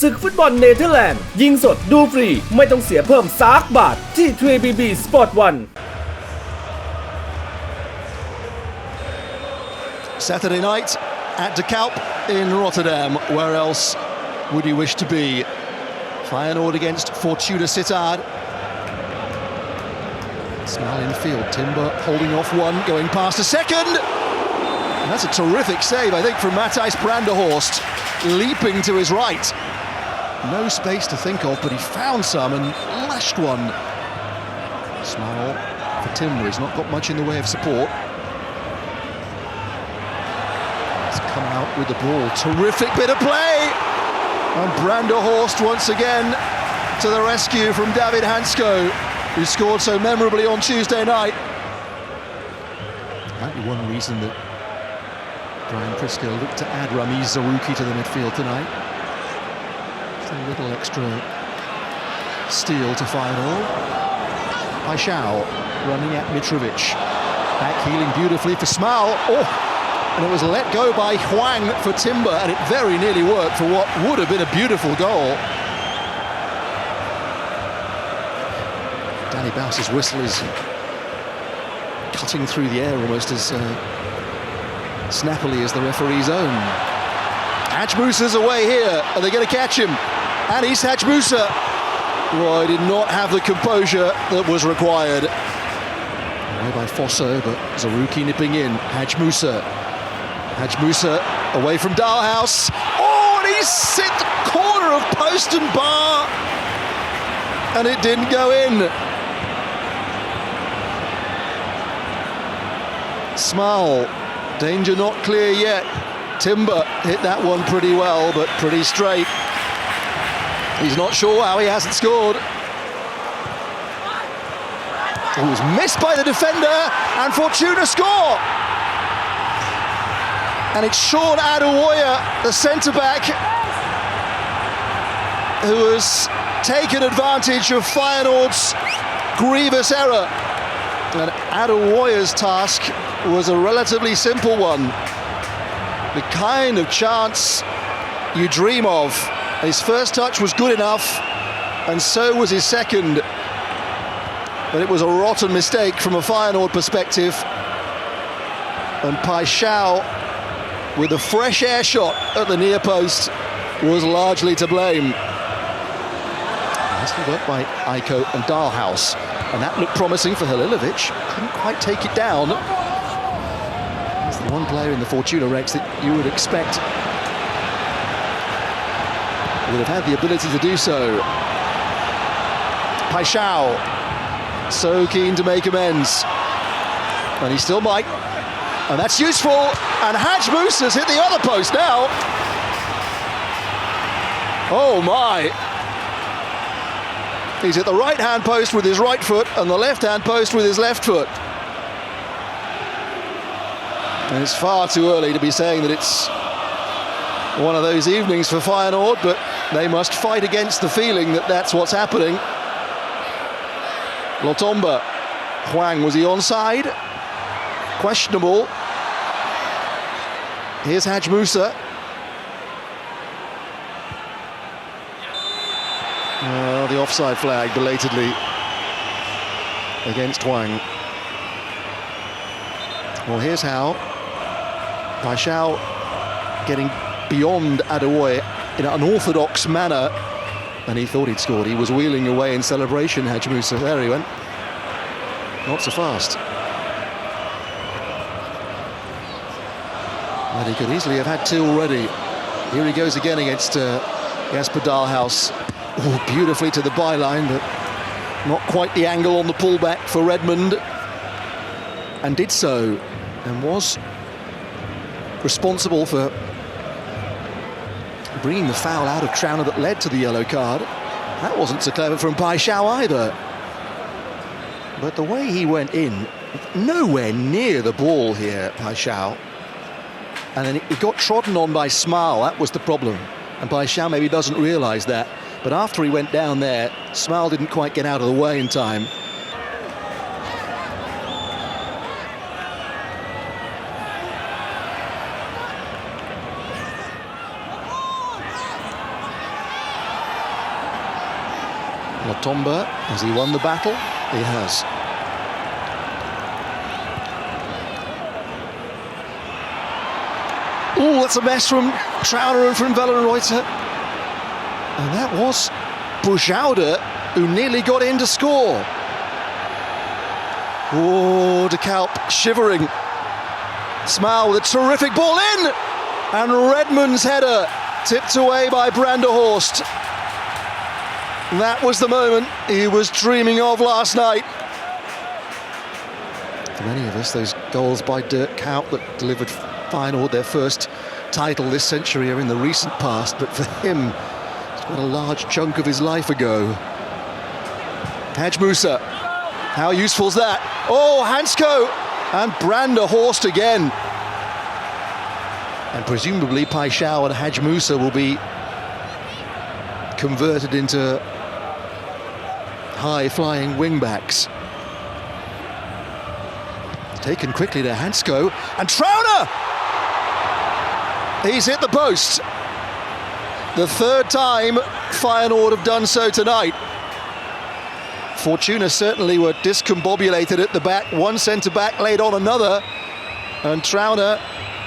ศึกฟุตบอลเนเธอร์แลนด์ยิงสดดูฟรีไม่ต้องเสียเพิ่มซักบาทที่ 3BB Sport 1 Saturday night at De Kuip in Rotterdam. Where else would you wish to be? Feyenoord against Fortuna Sittard. Small infield, Timber holding off one, going past a second. And that's a terrific save, I think, from Matthijs Branderhorst, leaping to his right. No space to think of, but he found some and lashed one. Small for Timber, he's not got much in the way of support. Come out with the ball, terrific bit of play, and Branderhorst once again to the rescue from David Hansko, who scored so memorably on Tuesday night. Might be one reason that Brian Prisco looked to add Ramiz Zarouki to the midfield tonight. It's a little extra steal to Feyenoord. Paixão running at Mitrovic, back healing beautifully for Smal. Oh! And it was let go by Hwang for Timber, and it very nearly worked for what would have been a beautiful goal. Danny Baus's whistle is cutting through the air almost as snappily as the referee's own. Haj Musa's away here. Are they going to catch him? And he's Haj Musa. Well, he did not have the composure that was required. Away by Fosso, but Zarouki nipping in. Haj Musa. Haj Musa away from Dalhaus. Oh, and he's hit the corner of post and bar. And it didn't go in. Smal, danger not clear yet. Timber hit that one pretty well, but pretty straight. He's not sure how he hasn't scored. It was missed by the defender, and Fortuna score! And it's Sean Adewoya, the centre-back, who has taken advantage of Feyenoord's grievous error. And Adewoya's task was a relatively simple one. The kind of chance you dream of. His first touch was good enough, and so was his second. But it was a rotten mistake from a Feyenoord perspective. And Paixão, with a fresh air shot at the near post, was largely to blame. Nicely worked by Aiko and Dalhaus, and that looked promising for Halilovic. Couldn't quite take it down. He's the one player in the Fortuna ranks that you would expect would have had the ability to do so. Paixão, so keen to make amends, and he still might. And that's useful, and Haj Musa's hit the other post now. Oh my! He's at the right-hand post with his right foot and the left-hand post with his left foot. And it's far too early to be saying that it's one of those evenings for Feyenoord, but they must fight against the feeling that that's what's happening. Lotomba, Hwang, was he onside? Questionable. Here's Haj Musa. The offside flag belatedly against Hwang. Well, here's how Paixão getting beyond Adewoya in an unorthodox manner, and he thought he'd scored. He was wheeling away in celebration, Haj Musa. There he went. Not so fast. But he could easily have had two already. Here he goes again against Jasper Dalhaus. Oh, beautifully to the byline, but not quite the angle on the pullback for Redmond. And did so, and was responsible for bringing the foul out of Trauner that led to the yellow card. That wasn't so clever from Paixão either. But the way he went in, nowhere near the ball here, Paixão. And then he got trodden on by Smal, that was the problem. And Paixão maybe doesn't realise that. But after he went down there, Smal didn't quite get out of the way in time. Latomba, has he won the battle? He has. Oh, that's a mess from Trauner and from Wellenreuter. And that was Bujauda who nearly got in to score. Oh, De Kalp shivering. Smile with a terrific ball in! And Redmond's header tipped away by Branderhorst. That was the moment he was dreaming of last night. For many of us, those goals by Dirk Kuyt that delivered Feyenoord their first title this century are in the recent past, but for him, it's got a large chunk of his life ago. Haj Musa, how useful is that? Oh, Hansko and Branderhorst again. And presumably Paixão and Haj Musa will be converted into high-flying wing-backs. Taken quickly to Hansko, and Trauner! He's hit the post. The third time Feyenoord have done so tonight. Fortuna certainly were discombobulated at the back. One centre-back laid on another, and Trauner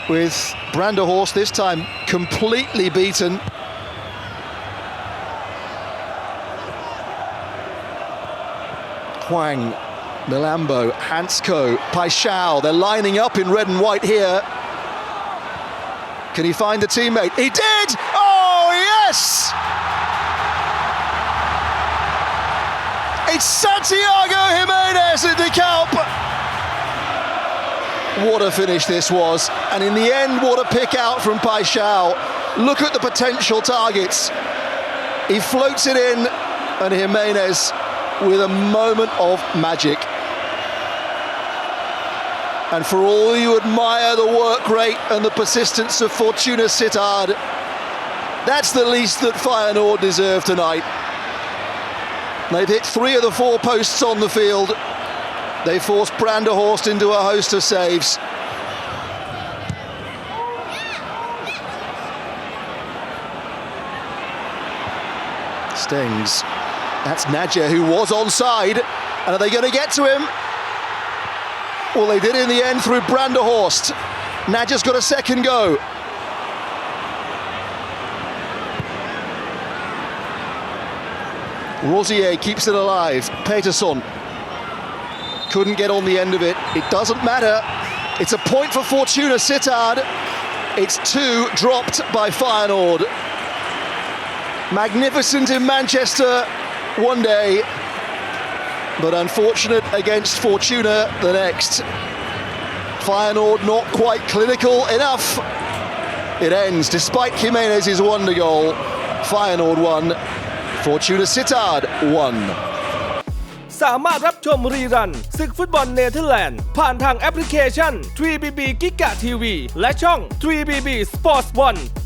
with Branderhorst this time completely beaten. Hwang, Milambo, Hansko, Paixão, they're lining up in red and white here. Can he find a teammate? He did! Oh, yes! It's Santiago Jimenez at De Kalp. What a finish this was. And in the end, what a pick out from Paixão. Look at the potential targets. He floats it in, and Jimenez with a moment of magic. And for all you admire the work rate and the persistence of Fortuna Sittard, that's the least that Feyenoord deserve tonight. They've hit 3 of the 4 posts on the field. They forced Branderhorst into a host of saves. Stings. That's Nadja, who was onside. And are they going to get to him? Well, they did in the end through Branderhorst. Nadja's got a second go. Rosier keeps it alive. Peterson couldn't get on the end of it. It doesn't matter. It's a point for Fortuna Sittard. It's 2 dropped by Feyenoord. Magnificent in Manchester one day, but unfortunate against Fortuna the next. Feyenoord not quite clinical enough. It ends despite Jimenez's wonder goal. Feyenoord 1, Fortuna Sittard 1. สามารถรับชมรีรันศึกฟุตบอลเนเธอร์แลนด์ผ่านทางแอปพลิเคชัน 3BB GIGATV และช่อง 3BB Sports 1